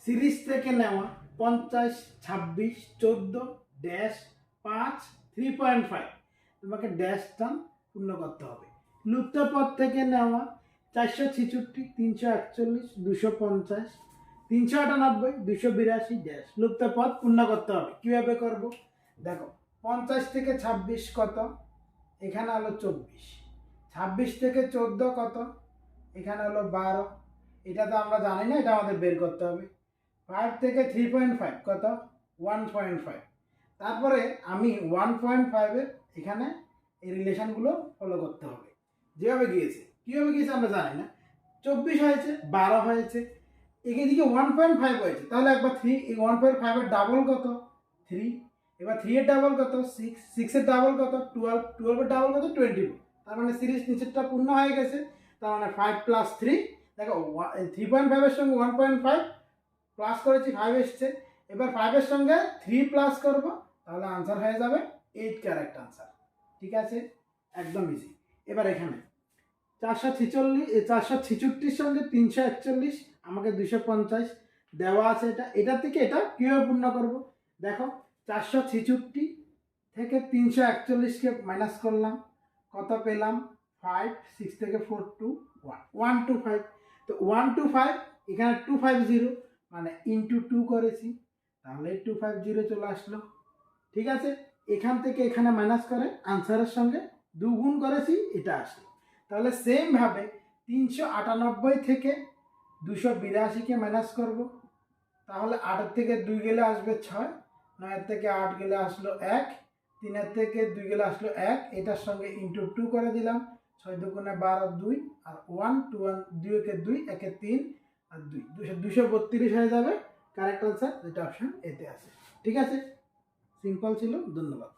Series থেকে নেওয়া 50, 26, 14, dash 5, 3.5 তোমাকে ড্যাশ টার্ম পূর্ণ করতে হবে। লুপ্ত পদ থেকে নেওয়া 466, 341, 250, 398, 282 ড্যাশ লুপ্ত পদ পূর্ণ করতে হবে। কিভাবে করব দেখো, 50 থেকে 26 কত, এখানে হলো 24, 26 থেকে 14 কত, এখানে হলো 12, এটা তো আমরা জানি না, এটা আমাদের বের করতে হবে। 5 থেকে 3.5 কত, 1.5। তারপরে আমি 1.5 এর এখানে এই রিলেশনগুলো ফলো করতে হবে। যেভাবে গিয়েছে, কীভাবে গিয়েছে আমরা জানি না। 24 হয়েছে, 12 হয়েছে, এদিকে 1.5 হয়েছে, তাহলে একবার 3, এই 1.5 এর ডাবল কত, 3, এবার 3 এর ডাবল কত, 6, 6 এর ডাবল কত, 12, 12 এর ডাবল কত, 24। তার মানে সিরিজ নিচেরটা পূর্ণ হয়ে গেছে। তার মানে 5 + 3, দেখো 3.5 এর সঙ্গে 1.5 প্লাস করেছি, 5 এসছে। এবার 5 এর সঙ্গে 3 প্লাস করব, তাহলে আনসার হয়ে যাবে 8, কারেক্ট আনসার। ঠিক আছে, একদম ইজি। এবার এখানে 466 সঙ্গে 341, আমাকে 250 দেওয়া আছে। এটা থেকে এটা কীভাবে পূর্ণ করব দেখো, 466 থেকে 341কে মাইনাস করলাম, কত পেলাম 5, 6 থেকে 4, 2, 1, 125। তো 125 এখানে 250 মানে ইন্টু 2 করেছি, তাহলে 250 চলে আসলো। ঠিক আছে, এখান থেকে এখানে মাইনাস করে আনসারের সঙ্গে 2 গুণ করেছি, এটা আসলো। তাহলে সেমভাবে 398 থেকে 282কে মাইনাস করব, তাহলে 8 থেকে 2 গেলে আসবে 6, 9 থেকে 8 গেলে আসলো 1, 3 থেকে 2 গেলে আসলো 1, এটার সঙ্গে ইন্টু 2 করে দিলাম, 6 দুগুণে 12, 2 আর 1, 2 একে 2, একে 3 আর 2, 232 হয়ে যাবে কারেক্ট আনসার, যেটা অপশন এতে আছে। ঠিক আছে, সিম্পল ছিল। ধন্যবাদ।